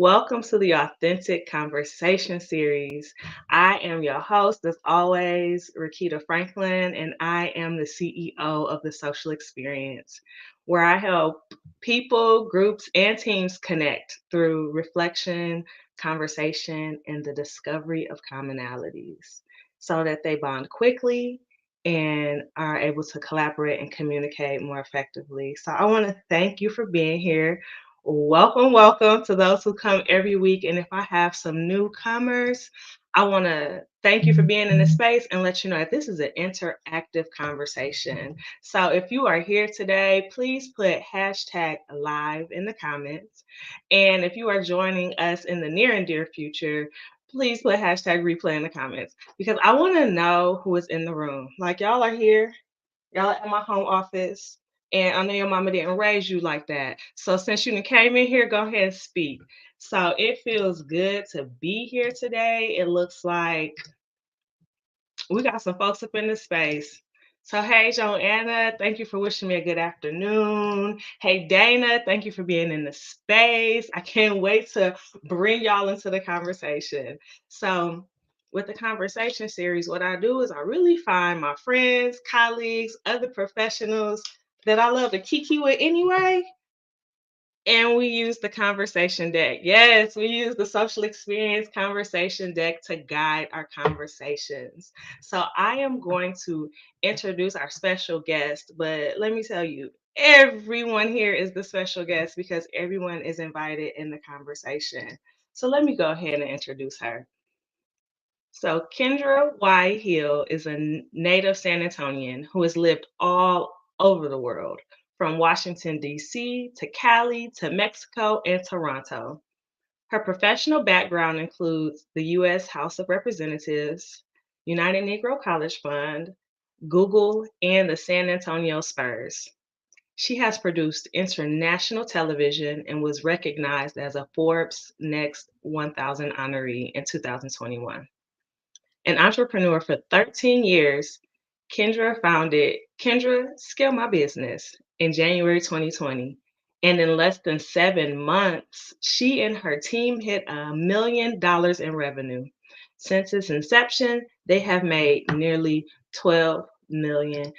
Welcome to the Authentic Conversation series. I am your host, as always, Rakita Franklin, and I am the CEO of the Social Experience, where I help people, groups, and teams connect through reflection, conversation, and the discovery of commonalities so that they bond quickly and are able to collaborate and communicate more effectively. So I want to thank you for being here. Welcome, welcome to those who come every week. And if I have some newcomers, I want to thank you for being in the space and let you know that this is an interactive conversation. So if you are here today, please put hashtag live in the comments. And if you are joining us in the near and dear future, please put hashtag replay in the comments because I want to know who is in the room. Like y'all are here, y'all at my home office, and I know your mama didn't raise you like that. So since you came in here, go ahead and speak. So it feels good to be here today. It looks like we got some folks up in the space. So hey, Joanna, thank you for wishing me a good afternoon. Hey, Dana, thank you for being in the space. I can't wait to bring y'all into the conversation. So with the conversation series, what I do is I really find my friends, colleagues, other professionals that I love to kiki with anyway, and we use the conversation deck. Yes, we use the social experience conversation deck to guide our conversations. So I am going to introduce our special guest, but let me tell you, everyone here is the special guest because everyone is invited in the conversation. So let me go ahead and introduce her. So Kendra Hill is a native San Antonian who has lived all over the world, from Washington, D.C. to Cali to Mexico and Toronto. Her professional background includes the U.S. House of Representatives, United Negro College Fund, Google, and the San Antonio Spurs. She has produced international television and was recognized as a Forbes Next 1000 honoree in 2021. An entrepreneur for 13 years, Kendra founded Kendra Scale My Business in January 2020. And in less than 7 months, she and her team hit $1 million in revenue. Since its inception, they have made nearly $12 million.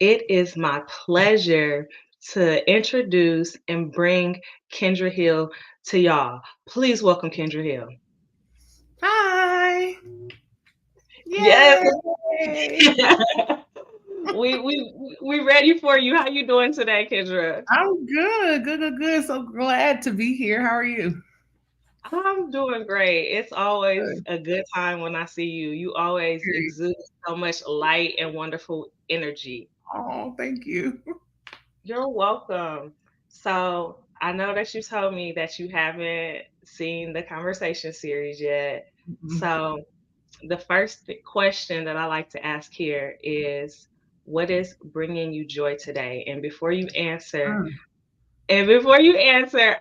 It is my pleasure to introduce and bring Kendra Hill to y'all. Please welcome Kendra Hill. Hi. Yes. Yay. we ready for you. How you doing today, Kendra? I'm good. Good. So glad to be here. How are you? I'm doing great. It's always Good. a good time when I see you. You always Period. exude so much light and wonderful energy. Oh, thank you. You're welcome. So I know that you told me that you haven't seen the conversation series yet. Mhm. So the first question that I like to ask here is, what is bringing you joy today? Mm. And before you answer,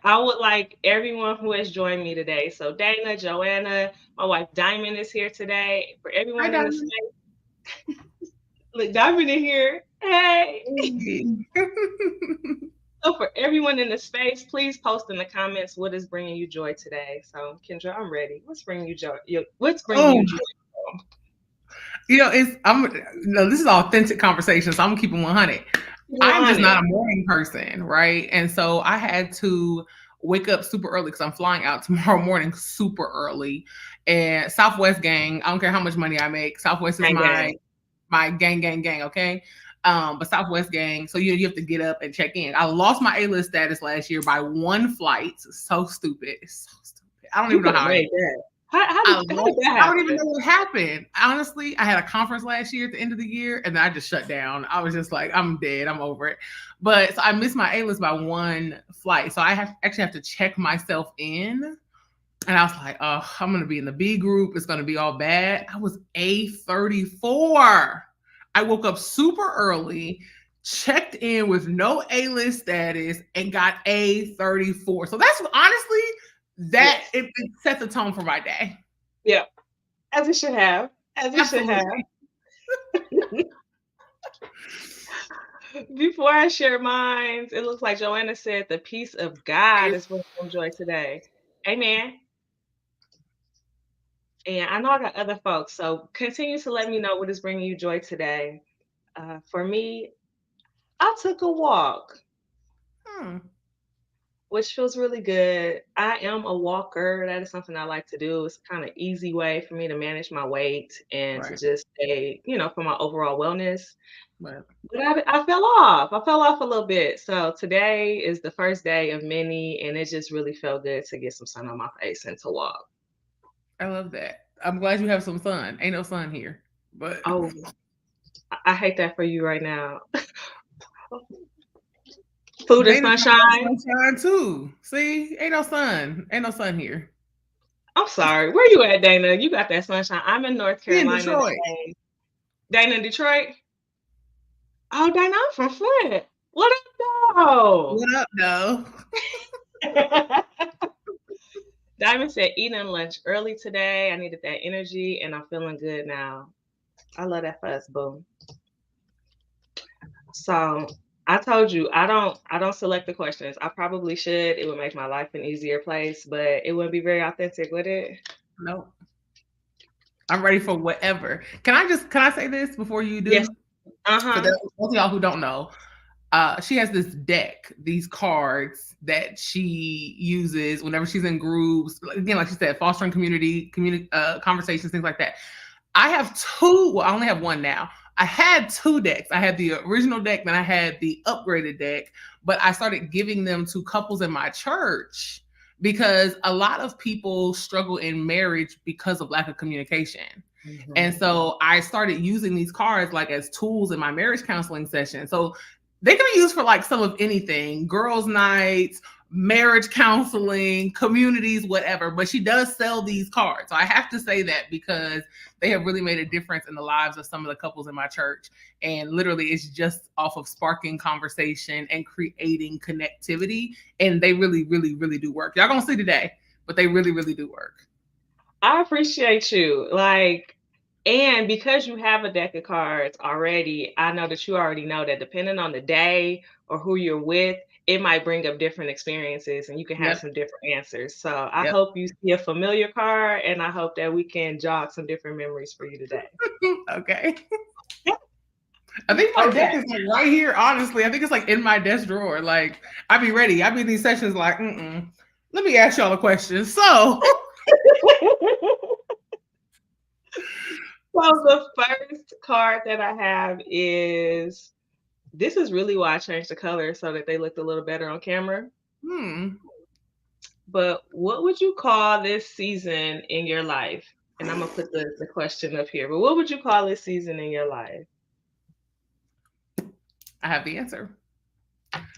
I would like everyone who has joined me today. So Dana, Joanna, my wife Diamond is here today. For Hi, everyone in the Diamond. space, look, Diamond in here. Hey. Hey. So for everyone in the space, please post in the comments what is bringing you joy today. So Kendra, I'm ready. What's bringing you joy? What's bringing Oh, you joy? it's this is authentic conversation, so I'm gonna keep it 100. I'm just 100. not a morning person, right? And so I had to wake up super early because I'm flying out tomorrow morning super early. And Southwest gang, I don't care how much money I make. Southwest is Gang, my gang, okay? But Southwest gang, so you have to get up and check in. I lost my A-list status last year by one flight. It's so stupid. It's so stupid. I don't you even know could have how made that. How did that I don't even happen? know what happened. Honestly, I had a conference last year at the end of the year, and then I just shut down. I was just like, I'm dead. I'm over it. But so I missed my A list by one flight, so I actually have to check myself in. And I was like, oh, I'm gonna be in the B group. It's gonna be all bad. I was A34. I woke up super early, checked in with no A list status, and got A34. So that's honestly that Yes. it set the tone for my day. Yep. As it should have. As it should have. Absolutely. Before I share mine, it looks like Joanna said the peace of God is bringing them joy today. Amen. And I know I got other folks, so continue to let me know what is bringing you joy today. For me, I took a walk, Hmm. which feels really good. I am a walker. That is something I like to do. It's kind of easy way for me to manage my weight and to Right. just stay, for my overall wellness. But But I fell off. I fell off a little bit. So today is the first day of many, and it just really felt good to get some sun on my face and to walk. I love that. I'm glad you have some sun. Ain't no sun here. But Oh, I hate that for you right now. Food and Dana's got that sunshine. sunshine too. See? Ain't no sun. Ain't no sun here. I'm sorry. Where you at, Dana? You got that sunshine. I'm in North We in Carolina Detroit. today. Dana in Detroit? Oh, Dana, I'm from Flint. What up, What up, though? though? Diamond said eating lunch early today. I needed that energy and I'm feeling good now. I love that for us, boo. So I told you I don't select the questions. I probably should. It would make my life an easier place, but it wouldn't be very authentic, would it? No. I'm ready for whatever. Can I say this before you Yes. do? For Uh-huh. those of y'all who don't know, she has this deck, these cards that she uses whenever she's in groups. Again, like she said, fostering community conversations, things like that. I have two. Well, I only have one now. I had two decks. I had the original deck, then I had the upgraded deck. But I started giving them to couples in my church because a lot of people struggle in marriage because of lack of communication. And Mhm. so I started using these cards like as tools in my marriage counseling session. So they can be used for like some of anything, girls' nights, marriage counseling, communities, whatever. But she does sell these cards. So I have to say that because they have really made a difference in the lives of some of the couples in my church. And literally, it's just off of sparking conversation and creating connectivity. And they really, really, really do work. Y'all gonna see today, but they really, really do work. I appreciate you. And because you have a deck of cards already, I know that you already know that depending on the day or who you're with, it might bring up different experiences and you can have Yep. some different answers. So I Yep. hope you see a familiar card and I hope that we can jog some different memories for you today. Okay. I think my deck Okay. is like right here. Honestly, I think it's like in my desk drawer. Like I be ready. I be in these sessions like, let me ask y'all a question. So, So the first card that I have is this is really why I changed the color so that they looked a little better on camera. hmm, But what would you call this season in your life? And I'm gonna put the question up here. But what would you call this season in your life? I have the answer.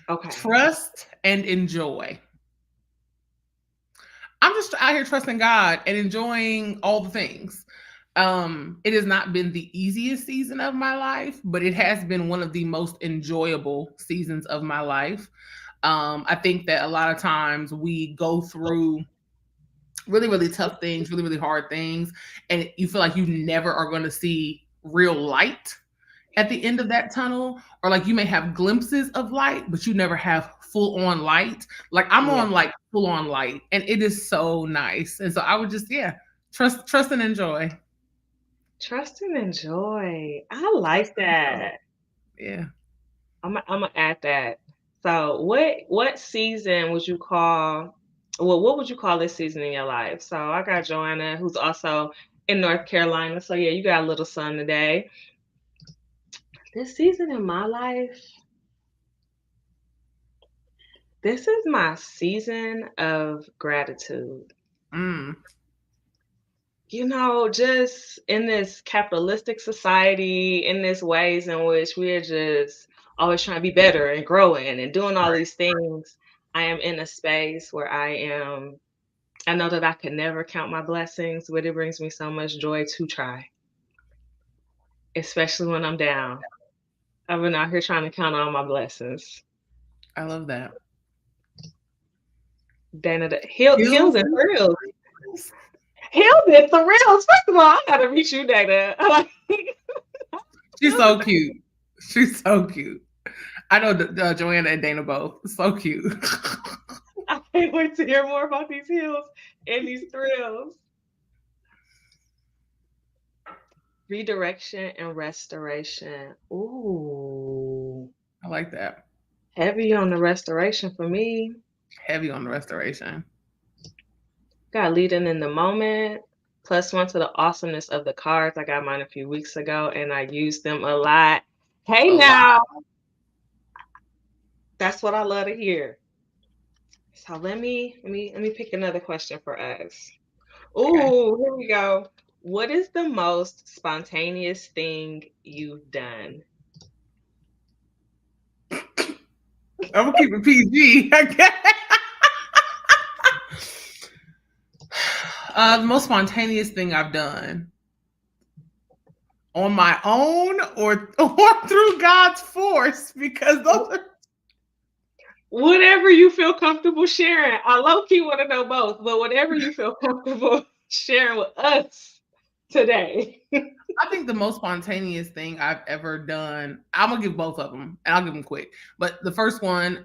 Okay. Trust and enjoy. I'm just out here trusting God and enjoying all the things. It has not been the easiest season of my life, but it has been one of the most enjoyable seasons of my life. I think that a lot of times we go through really, really tough things, really, really hard things, and you feel like you never are going to see real light at the end of that tunnel, or like you may have glimpses of light, but you never have full on light. Like I'm Yeah. on like full on light, and it is so nice. And so I would just, yeah, trust and enjoy. Trust and enjoy. I Trust like and enjoy. that. Yeah. I'm gonna add that. So what season would you call what would you call this season in your life? So I got Joanna, who's also in North Carolina. So yeah, you got a little sun today. This season in my life, this is my season of gratitude. Mm, Just in this capitalistic society, in this ways in which we're just always trying to be better and growing and doing all right. these things, I am in a space where I know that I could never count my blessings, but it brings me so much joy to try, especially when I'm down. I've been out here trying to count all my blessings. I love that. Dana, Hills hills and and thrills. thrills. Hills and thrills. First of all, I gotta meet you, Dana. She's so cute. She's so cute. I know Joanna and Dana both. So cute. I can't wait to hear more about these hills and these thrills. Redirection and restoration. Ooh, I like that. heavy on the restoration for me. Heavy on the restoration. Got leading in the moment. Plus one to the awesomeness of the cards. I got mine a few weeks ago and I used them a lot. Hey A lot. now, that's what I love to hear. So let me pick another question for us. Okay. Ooh, here we go. What is the most spontaneous thing you've done? I'm gonna keep it PG. Okay. The most spontaneous thing I've done on my own or through God's force, because those Wh- are. Whatever you feel comfortable sharing. I low key want to know both, but whatever you feel comfortable sharing with us today. I think the most spontaneous thing I've ever done. I'm gonna give both of them, and I'll give them quick. But the first one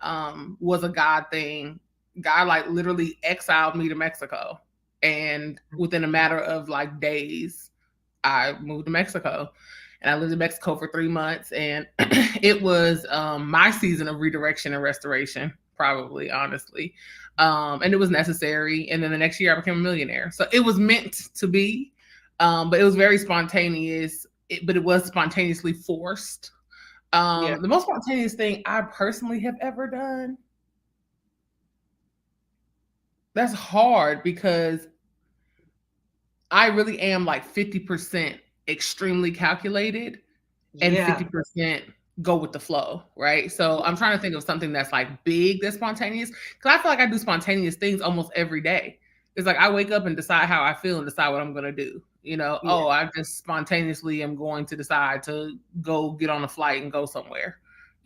was a God thing. God like literally exiled me to Mexico, and within a matter of like days, I moved to Mexico, and I lived in Mexico for 3 months, and it was my season of redirection and restoration, probably honestly, and it was necessary. And then the next year, I became a millionaire, so it was meant to be, but it was very spontaneous. But it was spontaneously forced. Yeah, The most spontaneous thing I personally have ever done. That's hard because I really am like 50% extremely calculated and yeah, 50% go with the flow, right? So I'm trying to think of something that's like big, that's spontaneous. Cause I feel like I do spontaneous things almost every day. It's like I wake up and decide how I feel and decide what I'm gonna do. yeah, Oh, I just spontaneously am going to decide to go get on a flight and go somewhere,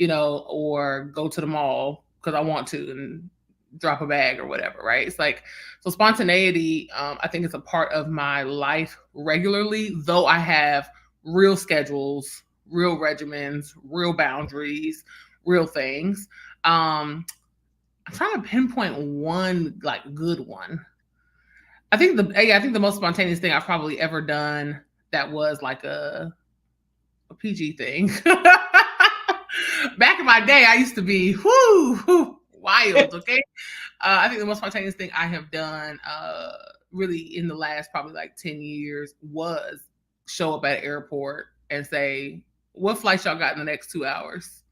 or go to the mall because I want to and drop a bag or whatever, right? It's like, so spontaneity, I think it's a part of my life regularly, though I have real schedules, real regimens, real boundaries, real things. I'm trying to pinpoint one like good one. I think the most spontaneous thing I've probably ever done that was like a PG thing. Back in my day, I used to be wild. Okay, I think the most spontaneous thing I have done, really in the last probably like 10 years, was show up at an airport and say, "What flights y'all got in the next 2 hours?"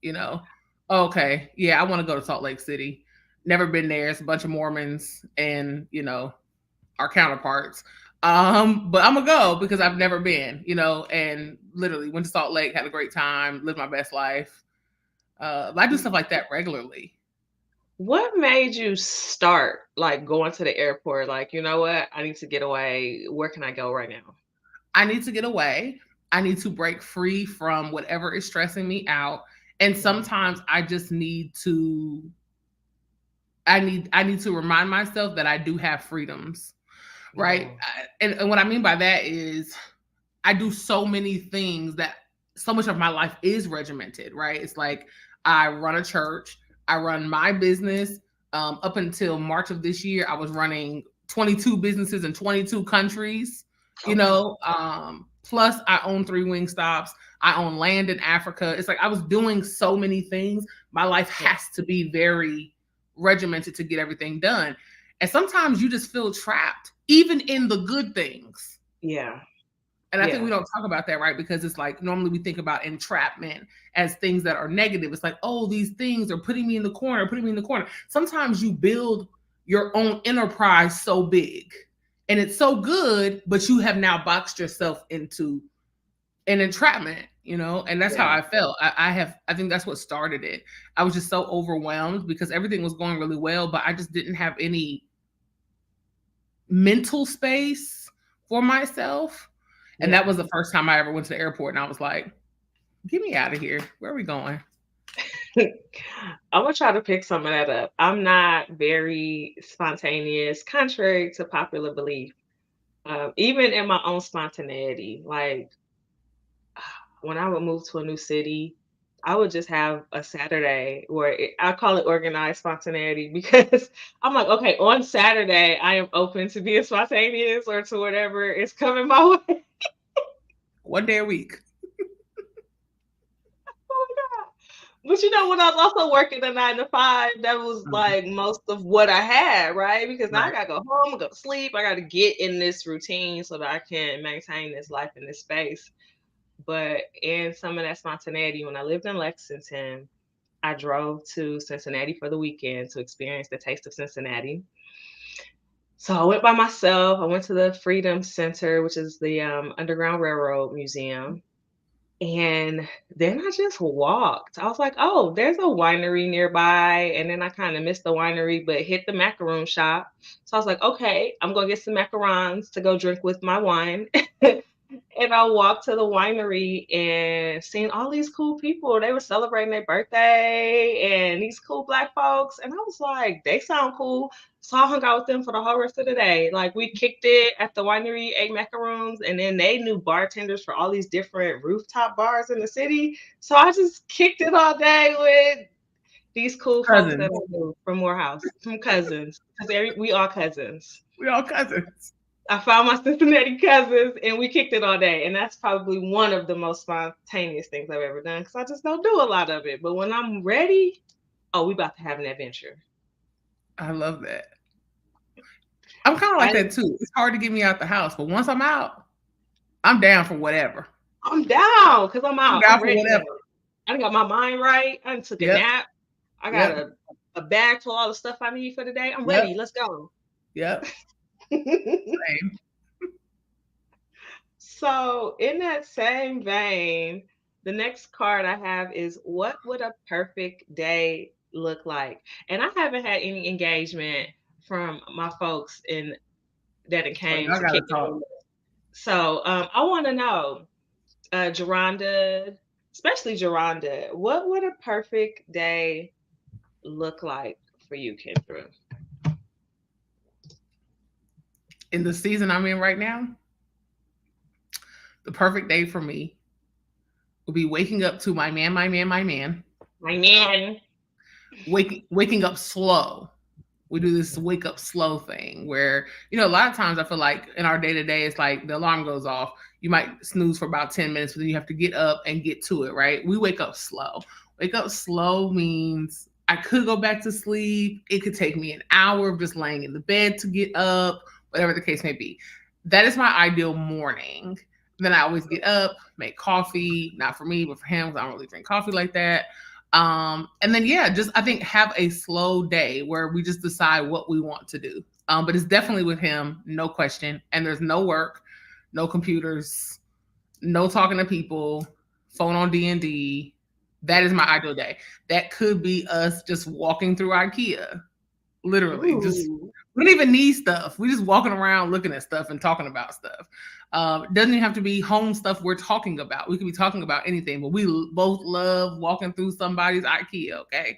You know, okay, yeah, I want to go to Salt Lake City. Never been there. It's a bunch of Mormons and our counterparts. But I'm gonna go because I've never been, and literally went to Salt Lake, had a great time, lived my best life. But I do stuff like that regularly. What made you start like going to the airport? Like, you know what? I need to get away. Where can I go right now? I need to get away. I need to break free from whatever is stressing me out. And Mhm. sometimes I just need to I need to remind myself that I do have freedoms, right? Yeah, And what I mean by that is I do so many things that so much of my life is regimented, right? It's like I run a church, I run my business. Up until March of this year, I was running 22 businesses in 22 countries, okay. plus I own 3 wing stops. I own land in Africa. It's like I was doing so many things. My life Yeah, has to be very regimented to get everything done. And sometimes you just feel trapped, even in the good things. yeah, And I think we yeah, don't talk about that, right? Because it's like normally we think about entrapment as things that are negative. It's like, oh, these things are putting me in the corner, putting me in the corner. Sometimes you build your own enterprise so big and it's so good, but you have now boxed yourself into an entrapment, and that's how yeah. I felt. I think that's what started it. I was just so overwhelmed because everything was going really well, but I just didn't have any mental space for myself. And that Yeah. was the first time I ever went to the airport and I was like, get me out of here. Where are we going? I'm gonna try to pick some of that up. I'm not very spontaneous, contrary to popular belief. Even in my own spontaneity, like when I would move to a new city, I would just have a Saturday where I call it organized spontaneity because I'm like, okay, on Saturday I am open to being spontaneous or to whatever is coming my way. One day a week. Oh my God. But when I was also working a 9 to 5, that was Mhm. like most of what I had, right? Because now I Right. gotta go home, go to sleep. I gotta get in this routine so that I can maintain this life in this space. But in some of that spontaneity, when I lived in Lexington, I drove to Cincinnati for the weekend to experience the taste of Cincinnati. So I went by myself. I went to the Freedom Center, which is the Underground Railroad Museum. And then I just walked. I was like, oh, there's a winery nearby. And then I kind of missed the winery, but hit the macaroon shop. So I was like, okay, I'm going to get some macarons to go drink with my wine. And I walked to the winery and seen all these cool people. They were celebrating their birthday and these cool black folks. And I was like, they sound cool. So I hung out with them for the whole rest of the day. Like we kicked it at the winery, ate macaroons, and then they knew bartenders for all these different rooftop bars in the city. So I just kicked it all day with these cool folks that I Cousins. knew from Morehouse, from cousins, because we all cousins. We all cousins. I found my Cincinnati cousins and we kicked it all day. And that's probably one of the most spontaneous things I've ever done because I just don't do a lot of it. But when I'm ready, oh, we about to have an adventure. I love that. I'm kind of like I, that too. It's hard to get me out the house, but once I'm out, I'm down for whatever. I'm down because I'm I'm out. down I'm for ready whatever. now. I done got my mind right. I done took a Yep. nap. I got Yep. a bag full of all the stuff I need for the day. I'm Yep. ready. Let's go. Yep. Same. So, in that same vein, the next card I have is what would a perfect day look like? And I haven't had any engagement from my folks in that it Oh, came y'all to gotta kicking talk. it. So, I want to know, Geronda, especially Geronda, what would a perfect day look like for you, Kendra? In the season I'm in right now, the perfect day for me would be waking up to my man, my man, my man. My man. Waking up slow. We do this wake up slow thing where, a lot of times I feel like in our day to day, it's like the alarm goes off. You might snooze for about 10 minutes, but then you have to get up and get to it, right? We wake up slow. Wake up slow means I could go back to sleep. It could take me an hour of just laying in the bed to get up, whatever the case may be. That is my ideal morning. Then I always get up, make coffee, not for me, but for him, because I don't really drink coffee like that. And then yeah, just I think have a slow day where we just decide what we want to do. But it's definitely with him, no question. And there's no work, no computers, no talking to people, phone on D&D. That is my ideal day. That could be us just walking through IKEA, literally. Just Ooh. we don't even need stuff. We just walking around looking at stuff and talking about stuff. It doesn't even have to be home stuff we're talking about. We could be talking about anything, but we both love walking through somebody's IKEA. Okay.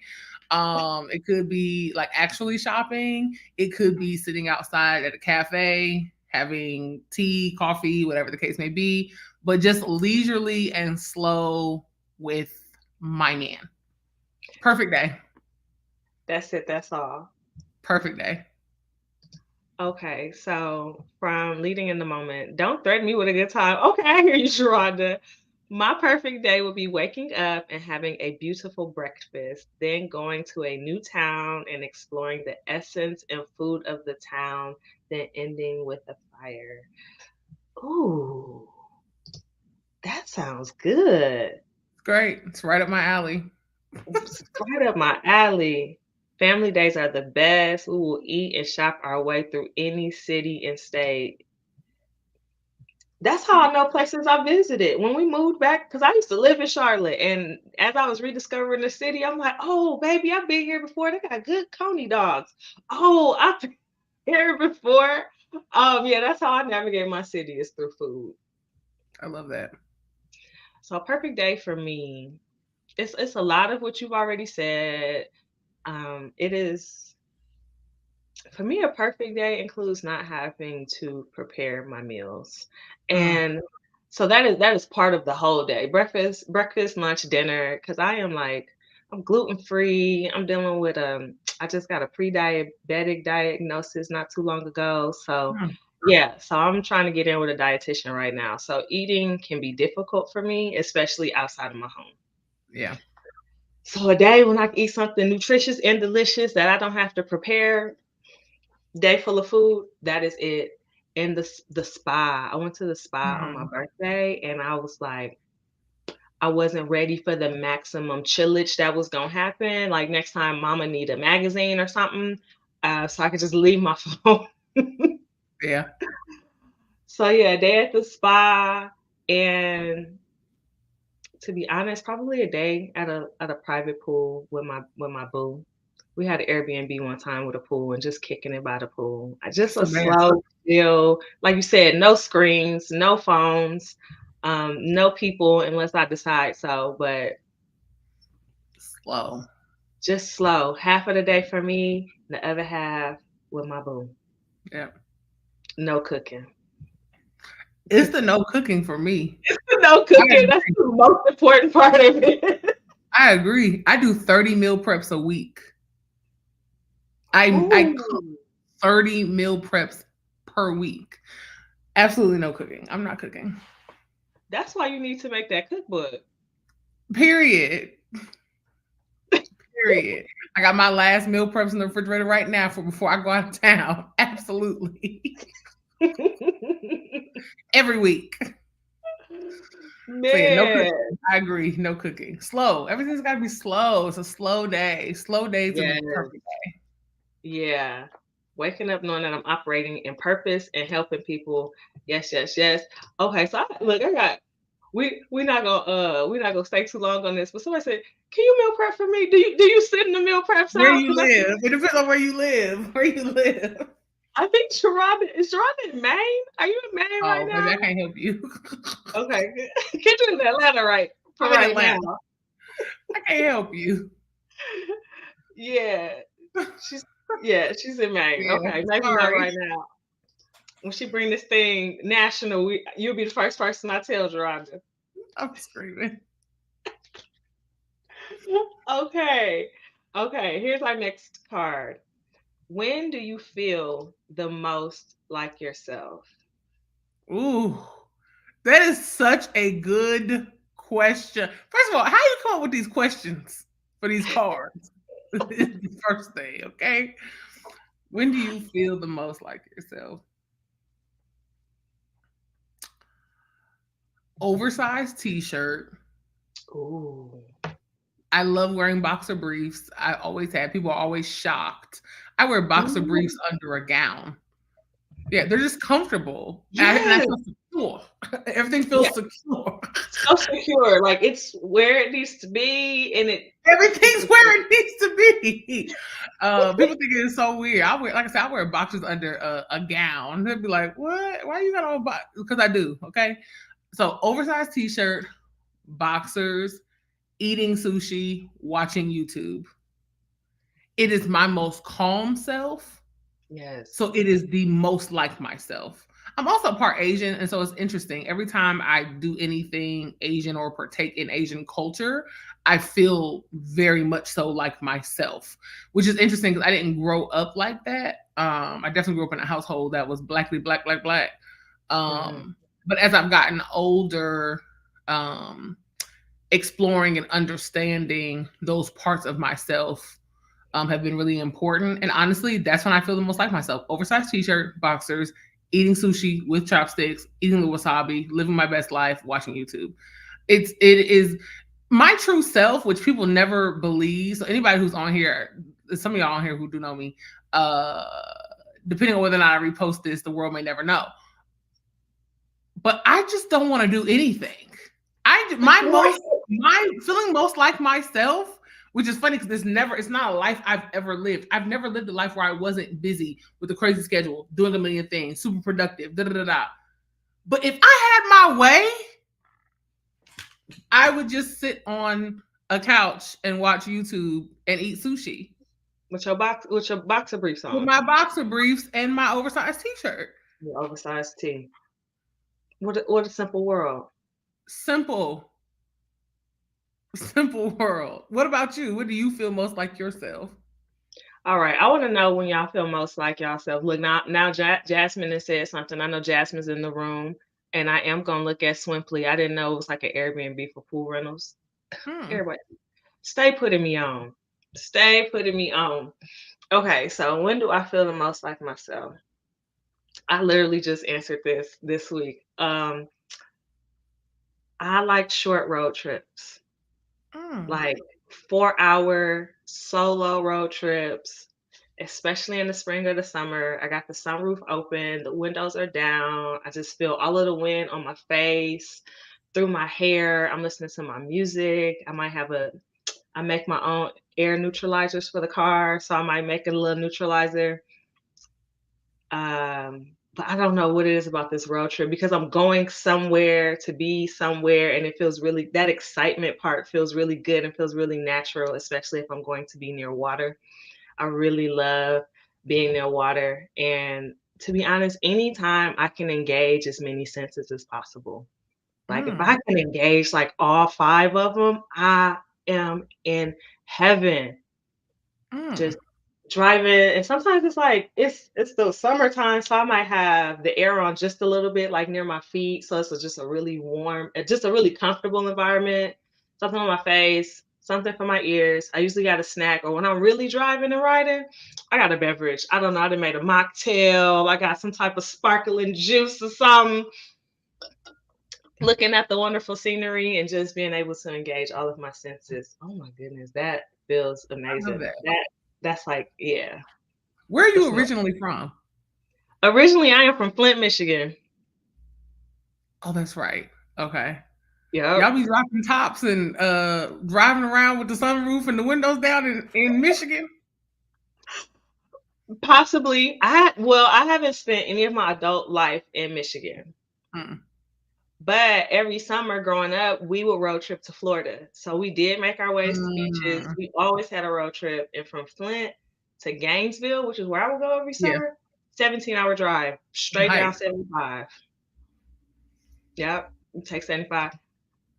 It could be like actually shopping. It could be sitting outside at a cafe, having tea, coffee, whatever the case may be, but just leisurely and slow with my man. Perfect day. That's it. That's all. Perfect day. Okay, so from leading in the moment, don't threaten me with a good time. Okay, I hear you, Sharonda. My perfect day would be waking up and having a beautiful breakfast, then going to a new town and exploring the essence and food of the town, then ending with a fire. Ooh, that sounds good. It's great. It's right up my alley. It's right up my alley. Family days are the best. We will eat and shop our way through any city and state. That's how I know places I visited. When we moved back, because I used to live in Charlotte, and as I was rediscovering the city, I'm like, oh, baby, I've been here before. They got good coney dogs. Oh, I've been here before. Yeah, that's how I navigate my city is through food. I love that. So a perfect day for me. It's a lot of what you've already said. It is for me, a perfect day includes not having to prepare my meals. Mm, And So that is part of the whole day. Breakfast, lunch, dinner. Because I am like I'm gluten free. I'm dealing with I just got a pre-diabetic diagnosis not too long ago. So Hmm. yeah, so I'm trying to get in with a dietitian right now. So eating can be difficult for me, especially outside of my home. Yeah. So a day when I can eat something nutritious and delicious that I don't have to prepare, day full of food, that is it. And the spa. I went to the spa on my Hmm. birthday and I was like, I wasn't ready for the maximum chillage that was gonna happen. Like next time mama need a magazine or something, so I could just leave my phone. Yeah. So yeah, day at the spa and to be honest, probably a day at a private pool with my boo. We had an Airbnb one time with a pool and just kicking it by the pool. Just That's a the best. slow, chill, like you said, no screens, no phones, no people unless I decide so, but Slow. just slow. Half of the day for me, the other half with my boo. Yeah. No cooking. It's the no cooking for me. No I cooking. That's the most important part of it. I agree. I do 30 meal preps a week. I cook Ooh, 30 meal preps per week. Absolutely no cooking. I'm not cooking. that's why you need to make that cookbook. Period. Period. I got my last meal preps in the refrigerator right now for before I go out of town. Absolutely. Every week. So yeah, no Man. cooking. I agree. No cooking. Slow. Everything's got to be slow. It's a slow day. Slow days are Yeah. the perfect Yeah. Waking up knowing that I'm operating in purpose and helping people. Yes, yes, yes. Okay, so look, I got we're not gonna stay too long on this, but somebody said, "Can you meal prep for me? Do you sit in the meal prep where house?" you Because I live. It depends on where you live. Where you live. think Sharonda in Maine. Are you in Maine right Oh, baby, now? I can't help you. Okay, good. Kendra's in Atlanta for I'm in right now. Atlanta. I can't help you. Yeah, she's she's in Maine. Yeah, Okay, maybe not sorry. right now. When she bring this thing national, you'll be the first person I tell, Geronda. I'm screaming. Okay. Okay, here's our next card. When do you feel the most like yourself? Ooh, that is such a good question. First of all, how you come up with these questions for these cards? Is the first thing, okay? When do you feel the most like yourself? Oversized t-shirt. Ooh. I love wearing boxer briefs. I always have. People are always shocked. I wear boxer briefs Ooh. under a gown. Yeah, they're just comfortable. And I Yes. feel secure. Everything Yeah. feels secure. So secure. Like it's where it needs to be and it's Everything's where it needs to be. People think it's so weird. I wear, like I said, I wear boxers under a gown. They'd be like, "What? Why you got on box?" Because I do. Okay, so oversized t-shirt, boxers, eating sushi, watching YouTube. It is my most calm self. yes. So it is the most like myself. I'm also part Asian, and so it's interesting. Every time I do anything Asian or partake in Asian culture, I feel very much so like myself, which is interesting because I didn't grow up like that. I definitely grew up in a household that was blackly black, black, black. Hmm. But as I've gotten older, um, exploring and understanding those parts of myself have been really important. And honestly, that's when I feel the most like myself. Oversized t-shirt, boxers, eating sushi with chopsticks, eating the wasabi, living my best life, watching YouTube. It is my true self, which people never believe. So anybody who's on here, some of y'all on here who do know me, uh, depending on whether or not I repost this, the world may never know. But I just don't want to do anything. My feeling most like myself, which is funny because it's not a life I've ever lived. I've never lived a life where I wasn't busy with a crazy schedule, doing a million things, super productive, da da da da. But if I had my way, I would just sit on a couch and watch YouTube and eat sushi With your boxer briefs with on. my boxer briefs and my oversized t-shirt. Your oversized tee. What a simple world. Simple, simple world. What about you? What do you feel most like yourself? All right, I want to know when y'all feel most like yourself. Look, now Jasmine has said something. I know Jasmine's in the room, and I am gonna look at Swimply. I didn't know it was like an Airbnb for pool rentals. Hmm. Everybody, stay putting me on. Stay putting me on. Okay, so when do I feel the most like myself? I literally just answered this week. I like short road trips, Mm. like 4-hour solo road trips, especially in the spring or the summer. I got the sunroof open, the windows are down. I just feel all of the wind on my face, through my hair. I'm listening to my music. I make my own air neutralizers for the car, so I might make a little neutralizer. But I don't know what it is about this road trip because I'm going somewhere to be somewhere, and it feels really that excitement part feels really good and feels really natural, especially if I'm going to be near water. I really love being near water, and to be honest, anytime I can engage as many senses as possible. Like if I Mm. can engage like all five of them, I am in heaven. Mm. Just driving, and sometimes it's like it's the summertime, so I might have the air on just a little bit, like near my feet, so it's just a really warm, just a really comfortable environment. Something on my face, something for my ears. I usually got a snack, or when I'm really driving and riding, I got a beverage. I don't know. I done made a mocktail. I got some type of sparkling juice or something. Looking at the wonderful scenery and just being able to engage all of my senses. Oh my goodness, that feels I love amazing. that. That's like, yeah, Where are you that's my originally from? originally I am from Flint, Michigan. Oh, that's right. Okay. Y'all Yep. be dropping tops and driving around with the sunroof and the windows down in Michigan? Possibly. I haven't spent any of my adult life in Michigan. Mm. But every summer growing up, we would road trip to Florida. So we did make our ways to beaches. Mm. We always had a road trip. And from Flint to Gainesville, which is where I would go every Yeah. summer, 17-hour drive straight down Hike. 75. Yep. You take 75.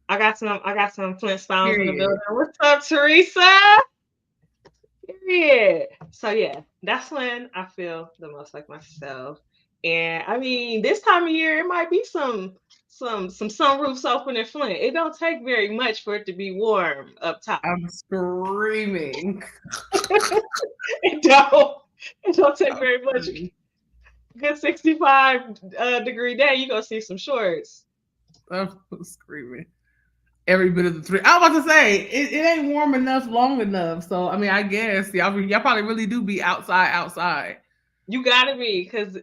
I got some Flint Spowns in the Period. building. What's up, Teresa? Period. So yeah, that's when I feel the most like myself. And I mean, this time of year, it might be some sunroofs open in Flint. It don't take very much for it to be warm up top. I'm screaming. It don't. It don't take I'm very much. screaming. Good 65 degree day, you gonna see some shorts. I'm screaming. Every bit of the three. I was about to say it ain't warm enough, long enough. So I mean, I guess y'all probably really do be outside. You gotta be, because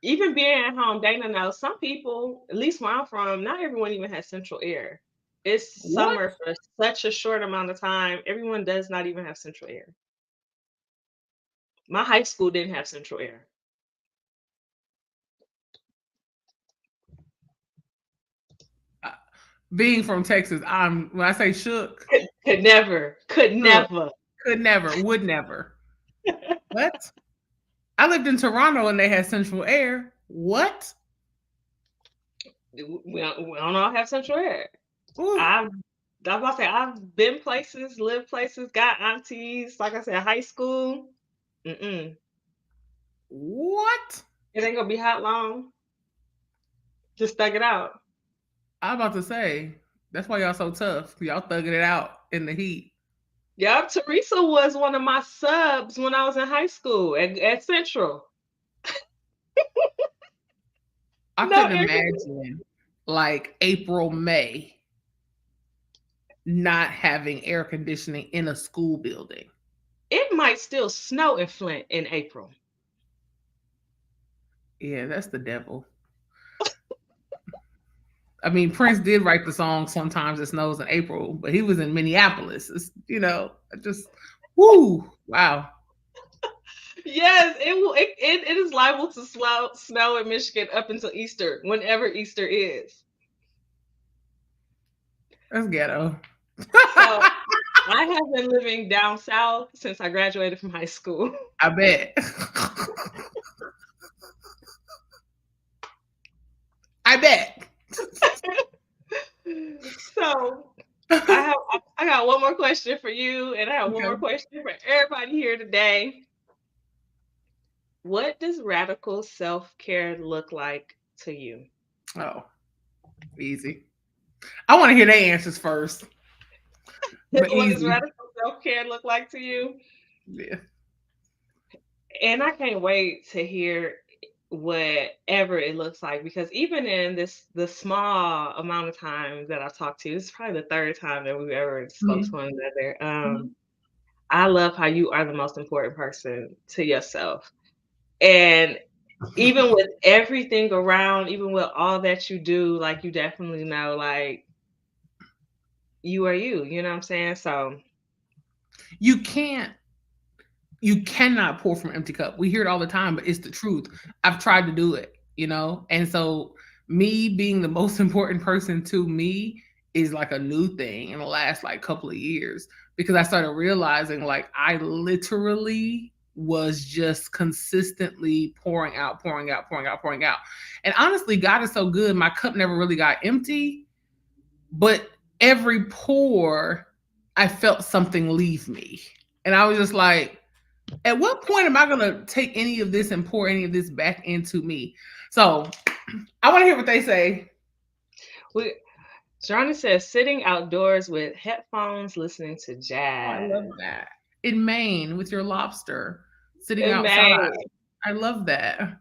even being at home, Dana knows some people, at least where I'm from, not everyone even has central air. It's What? summer for such a short amount of time. Everyone does not even have central air. My high school didn't have central air. Uh, Being from Texas, I'm when I say shook, Could never, could shook, never. could never, would never. What? I lived in Toronto and they had central air. What? We don't all have central air. Ooh, I've, I was about to say, I've been places, lived places, got aunties. Like I said, high school. Mm-mm. what? It ain't gonna be hot long. Just thug it out. I'm about to say that's why y'all so tough. Y'all thugging it out in the heat. Yep, Teresa was one of my subs when I was in high school at Central. I No couldn't air conditioning. imagine like April, May not having air conditioning in a school building. It might still snow in Flint in April. Yeah, that's the devil. I mean, Prince did write the song "Sometimes It Snows in April," but he was in Minneapolis. Just whoo, wow. Yes, it is liable to snow in Michigan up until Easter, whenever Easter is. That's ghetto. So I have been living down south since I graduated from high school. I bet. I bet. So I got one more question for you, and I have one more Okay. question for everybody here today. What does radical self-care look like to you? Oh, easy. I want to hear their answers first, but What does easy. radical self-care look like to you? Yeah. And I can't wait to hear whatever it looks like, because even in the small amount of time that I've talked to, this is probably the third time that we've ever spoke to Mhm. one another. Mhm. I love how you are the most important person to yourself. And even with everything around, even with all that you do, like you definitely know, like you are you, you know what I'm saying? So You can't you cannot pour from an empty cup. We hear it all the time, but it's the truth. I've tried to do it, you know? And so me being the most important person to me is like a new thing in the last like couple of years because I started realizing like I literally was just consistently pouring out, pouring out, pouring out, pouring out. And honestly, God is so good. My cup never really got empty, but every pour I felt something leave me. And I was just like, at what point am I going to take any of this and pour any of this back into me? So I want to hear what they say. we Johnny says sitting outdoors with headphones listening to Oh, I jazz. love that. In Maine with your lobster sitting In outside. May. I love that.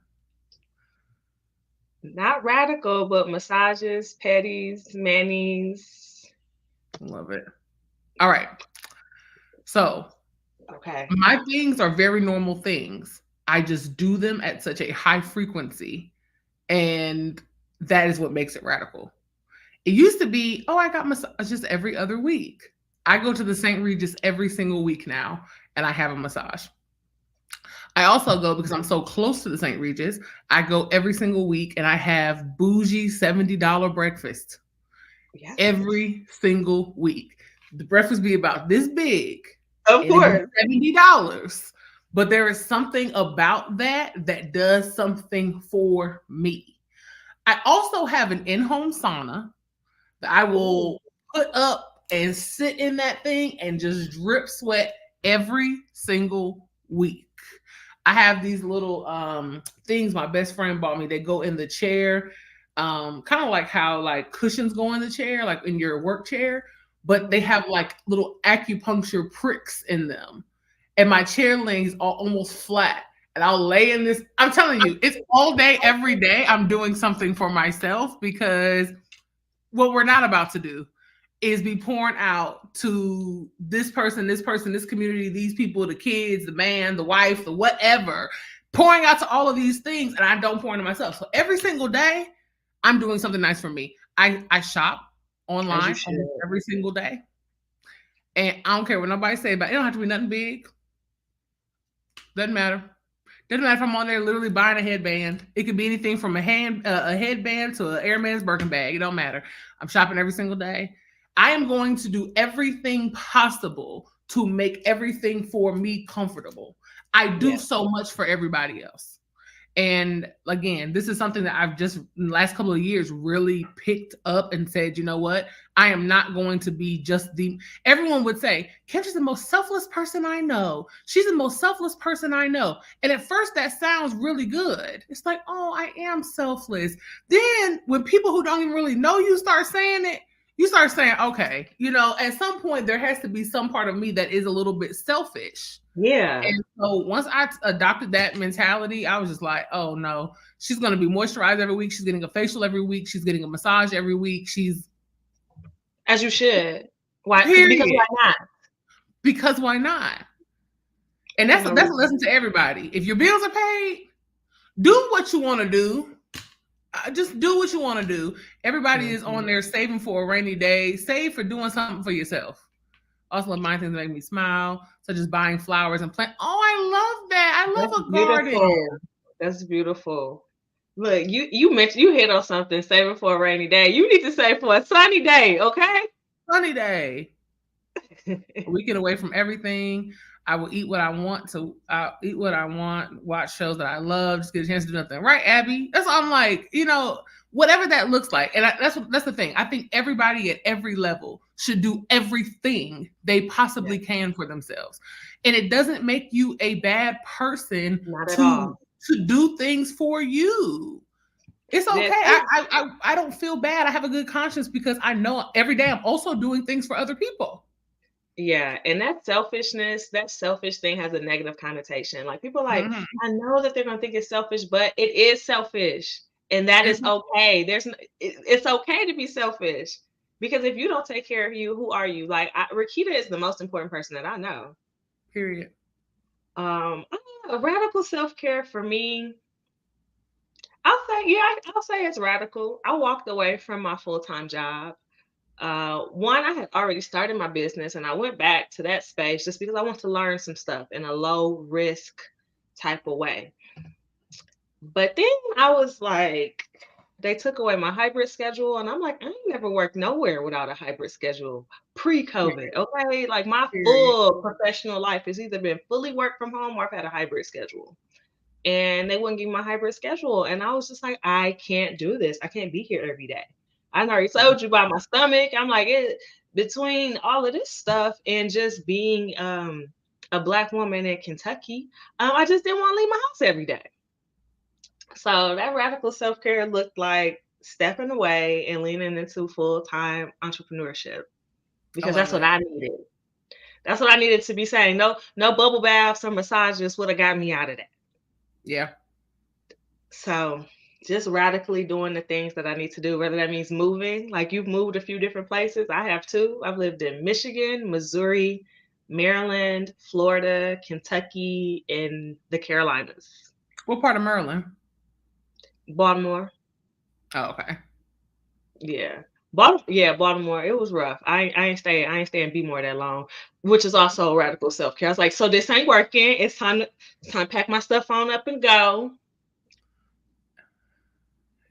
Not radical, but massages, petties, manis. Love it. All right. So Okay. my things are very normal things. I just do them at such a high frequency. And that is what makes it radical. It used to be, oh, I got massage just every other week. I go to the St. Regis every single week now and I have a massage. I also go because I'm so close to the St. Regis. I go every single week and I have bougie $70 breakfast Yes. every single week. The breakfast be about this big Of and it be course. $70. But there is something about that that does something for me. I also have an in-home sauna that I Ooh. will put up and sit in that thing and just drip sweat every single week. I have these little things my best friend bought me. They go in the chair, kind of like how like cushions go in the chair, like in your work chair, but they Mhm. have like little acupuncture pricks in them. And my chair lays all almost flat. And I'll lay in this. I'm telling you, it's all day, every day. I'm doing something for myself because what we're not about to do is be pouring out to this person, this community, these people, the kids, the man, the wife, the whatever, pouring out to all of these things, and I don't pour into myself. So every single day, I'm doing something nice for me. I shop As you online should. almost every single day, and I don't care what nobody say about it. It don't have to be nothing big. Doesn't matter. Doesn't matter if I'm on there literally buying a headband. It could be anything from a headband to an Airman's Birkin bag. It don't matter. I'm shopping every single day. I am going to do everything possible to make everything for me comfortable. I do Yeah. so much for everybody else. And again, this is something that I've just in the last couple of years really picked up and said, you know what? I am not going to be just the everyone would say, Kendra's the most selfless person I know. She's the most selfless person I know. And at first that sounds really good. It's like, oh, I am selfless. Then when people who don't even really know you start saying it, you start saying, okay, you know, at some point there has to be some part of me that is a little bit selfish. Yeah. And so once I adopted that mentality, I was just like, oh no, she's going to be moisturized every week. She's getting a facial every week. She's getting a massage every week. She's As you should. Why? Because period. why not? Because why not? And There's that's no that's a reason. lesson to everybody. If your bills are paid, do what you want to do. Just do what you want to do. Everybody is on Mhm. there saving for a rainy day. Save for doing something for yourself. Also, love buying things that make me smile, such as buying flowers and plant. Oh, I love that. I That's love a garden. beautiful. That's beautiful. Look, you mentioned you hit on something, saving for a rainy day. You need to save for a sunny day, okay? Sunny day. A weekend away from everything. I will eat what I want to. I'll eat what I want. Watch shows that I love. Just get a chance to do nothing. Right, Abby? That's what I'm like. You know, whatever that looks like. And that's the thing. I think everybody at every level should do everything they Yeah, possibly can for themselves. And it doesn't make you a bad person not at to all. do things for you. It's okay. This it, I don't feel bad. I have a good conscience because I know every day I'm also doing things for other people. yeah, and that selfishness, that selfish thing has a negative connotation. Like people are like, Mhm. I know that they're gonna think it's selfish, but it is selfish, and that is Mhm. okay. It's okay to be selfish because if you don't take care of you, who are you? Like Rakita is the most important person that I know. Period. A radical self care for me, I'll say, yeah, I'll say it's radical. I walked away from my full time job. One, I had already started my business and I went back to that space just because I want to learn some stuff in a low risk type of way. But then I was like, they took away my hybrid schedule, and I'm like, I ain't never worked nowhere without a hybrid schedule pre-COVID. Okay. Like my Period. full professional life has either been fully work from home or I've had a hybrid schedule. And they wouldn't give me my hybrid schedule. And I was just like, I can't do this. I can't be here every day. I already told you about my stomach. I'm like, between all of this stuff and just being a Black woman in Kentucky, I just didn't want to leave my house every day. So that radical self care looked like stepping away and leaning into full time entrepreneurship I because love that's what it. I needed. That's what I needed to be saying. No, no bubble baths or massages would have got me out of that. Yeah. So just radically doing the things that I need to do, whether that means moving, like you've moved a few different places. I have too. I've lived in Michigan, Missouri, Maryland, Florida, Kentucky, and the Carolinas. What part of Maryland? Baltimore. Oh, okay. Yeah. Baltimore. It was rough. I ain't stay in Bmore that long, which is also radical self care. I was like, so this ain't working. It's time to pack my stuff on up and go.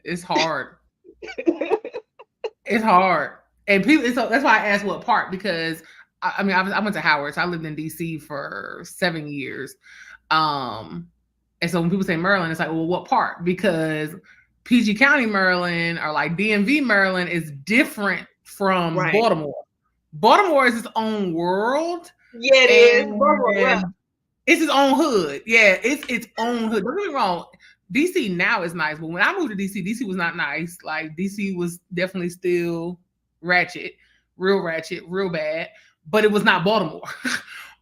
It's hard. It's hard. And people, so that's why I asked what part, because I mean, I went to Howard, so I lived in DC for 7 years. Um, and so when people say Maryland, it's like, well, what part? Because PG County, Maryland, or like DMV, Maryland, is different from Right. Baltimore. Baltimore is its own world, Yeah, it is. Baltimore rough. and it's its own hood. Yeah, it's its own hood. Don't get me wrong. DC now is nice, but when I moved to DC, DC was not nice. Like DC was definitely still ratchet, real bad. But it was not Baltimore.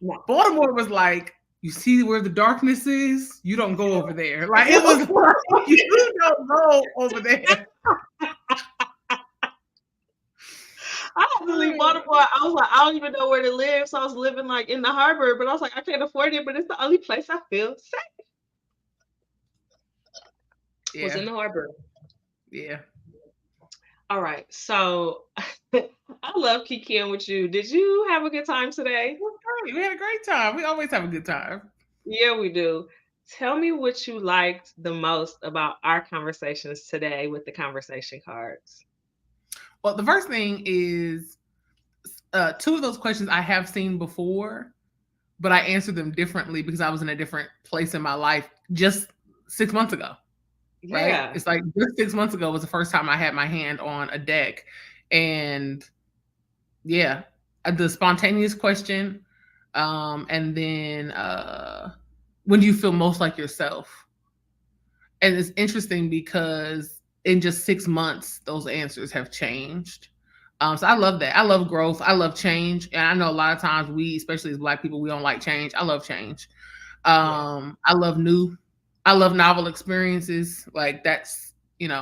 No. Baltimore was like, you see where the darkness is? You don't go over there. Like it was like, you don't go over there. I had to leave Baltimore. I was like, I don't even know where to live. So I was living like in the harbor, but I was like, I can't afford it, but it's the only place I feel safe was in Yeah, the harbor. yeah. All right. So I love kikiing with you. Did you have a good time today? It was great. We had a great time. We always have a good time. Yeah, we do. Tell me what you liked the most about our conversations today with the conversation cards. Well, the first thing is two of those questions I have seen before, but I answered them differently because I was in a different place in my life just 6 months ago. Right? Yeah. It's like just 6 months ago was the first time I had my hand on a deck, and yeah, the spontaneous question, and then when do you feel most like yourself? And it's interesting because in just 6 months, those answers have changed. So I love that. I love growth. I love change. And I know a lot of times we, especially as Black people, we don't like change. I love change. Yeah. I love new. I love novel experiences. Like that's, so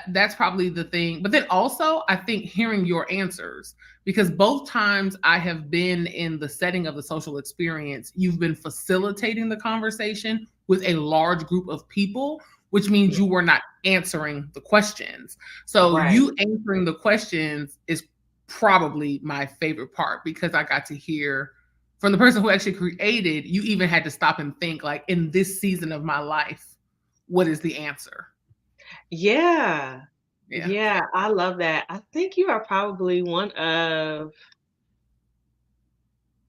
that's probably the thing. But then also, I think hearing your answers, because both times I have been in the setting of the social experience, you've been facilitating the conversation with a large group of people, which means Yeah. you were not answering the questions. So Right. you answering the questions is probably my favorite part because I got to hear from the person who actually created, you even had to stop and think, like, in this season of my life, what is the answer? Yeah. Yeah. Yeah, I love that. I think you are probably one of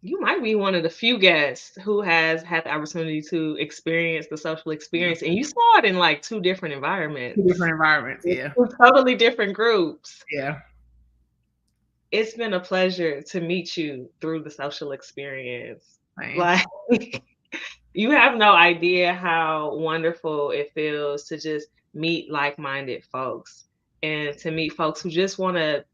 You might be one of the few guests who has had the opportunity to experience the social Yeah. experience, and you saw it in like two different Two environments different environments. with Yeah. two totally different groups. Yeah. It's been a pleasure to meet you through the social experience. Same. Like, you have no idea how wonderful it feels to just meet like-minded folks and to meet folks who just want to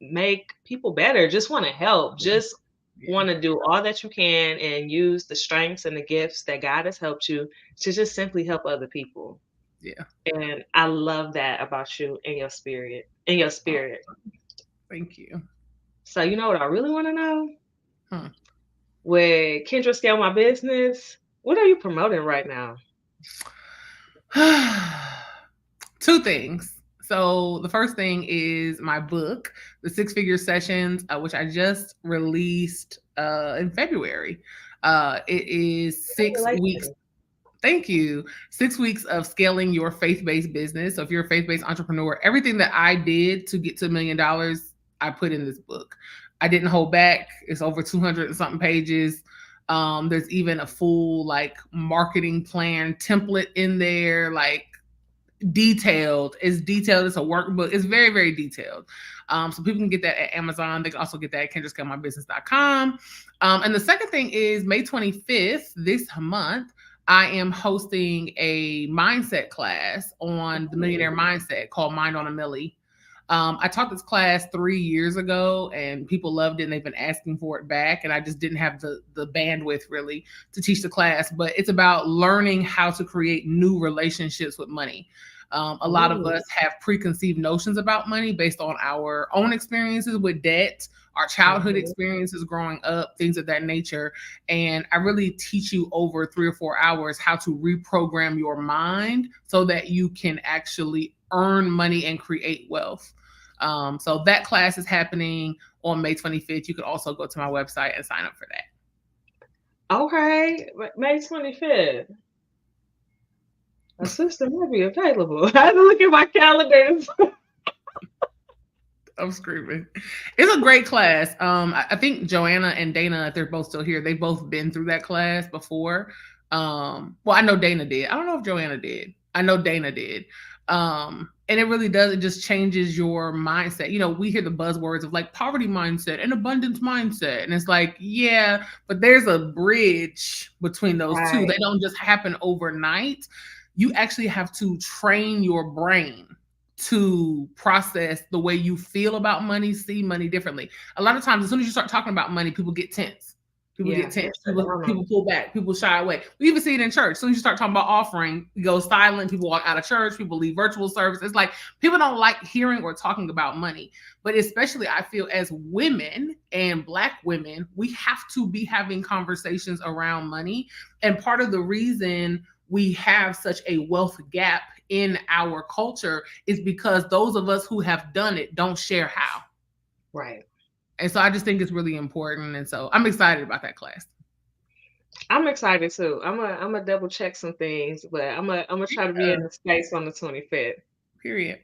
make people better, just want to help, just Yeah. want to do all that you can and use the strengths and the gifts that God has helped you to just simply help other people. Yeah. And I love that about you and your spirit, in your spirit. Thank you. So you know what I really want to know? Hmm. With Kendra Scale My Business, what are you promoting right now? Two things. So the first thing is my book, The Six Figure Sessions, which I just released in February. It is 6 weeks. Congratulations. Thank you. 6 weeks of scaling your faith-based business. So if you're a faith-based entrepreneur, everything that I did to get to $1 million, I put in this book. I didn't hold back. It's over 200 and something pages. There's even a full like marketing plan template in there, like detailed. It's detailed. It's a workbook. It's very, very detailed. So people can get that at Amazon. They can also get that at kendrascalemybusiness.com. And the second thing is May 25th, this month, I am hosting a mindset class on the millionaire mindset called Mind on a Millie. I taught this class 3 years ago and people loved it and they've been asking for it back. And I just didn't have the bandwidth really to teach the class, but it's about learning how to create new relationships with money. A lot of Ooh. us have preconceived notions about money based on our own experiences with debt, our childhood Mhm. experiences growing up, things of that nature. And I really teach you over 3 or 4 hours how to reprogram your mind so that you can actually earn money and create wealth. So that class is happening on May 25th. You could also go to my website and sign up for that. Okay, May 25th. A sister might be available. I have to look at my calendar. I'm screaming. It's a great class. I think Joanna and Dana, if they're both still here, they've both been through that class before. Well, I know Dana did. I don't know if Joanna did. I know Dana did. And it really does. It just changes your mindset. You know, we hear the buzzwords of like poverty mindset and abundance mindset, and it's like, yeah, but there's a bridge between those two. They Right. don't just happen overnight. You actually have to train your brain to process the way you feel about money, see money differently. A lot of times, as soon as you start talking about money, people get tense. People get Yeah, they tense. shut down on People pull back. People shy away. We even see it in church. As soon as you start talking about offering, you go silent. People walk out of church. People leave virtual service. It's like people don't like hearing or talking about money. But especially, I feel as women and Black women, we have to be having conversations around money. And part of the reason we have such a wealth gap in our culture is because those of us who have done it don't share how. Right. And so I just think it's really important. And so I'm excited about that class. I'm excited too. I'm a double check some things, but I'm gonna try to be in the space on the 25th. Period.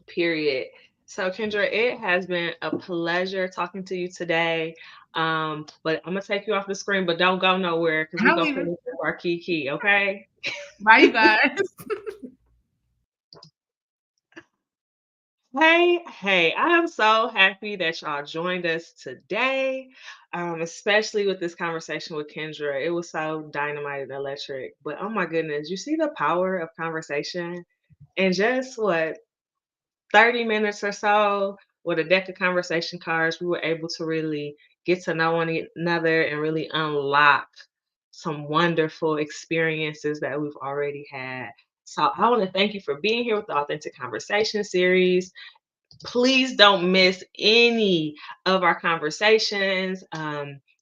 Period. So Kendra, it has been a pleasure talking to you today. But I'm gonna take you off the screen, but don't go nowhere because I'm we're not gonna leaving. finish up our key, okay? Bye, you guys. Hey, hey, I am so happy that y'all joined us today, especially with this conversation with Kendra. It was so dynamite and electric. But oh my goodness, you see the power of conversation? And just what, 30 minutes or so with a deck of conversation cards, we were able to really get to know one another and really unlock some wonderful experiences that we've already had. So I want to thank you for being here with the Authentic Conversation series. Please don't miss any of our conversations.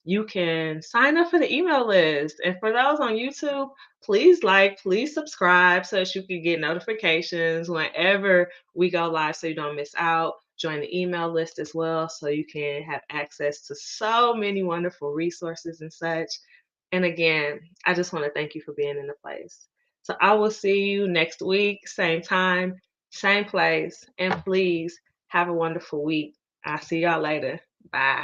You can sign up for the email list. And for those on YouTube, please like, please subscribe so that you can get notifications whenever we go live so you don't miss out. Join the email list as well so you can have access to so many wonderful resources and such. And again, I just want to thank you for being in the place. So I will see you next week, same time, same place. And please have a wonderful week. I'll see y'all later. Bye.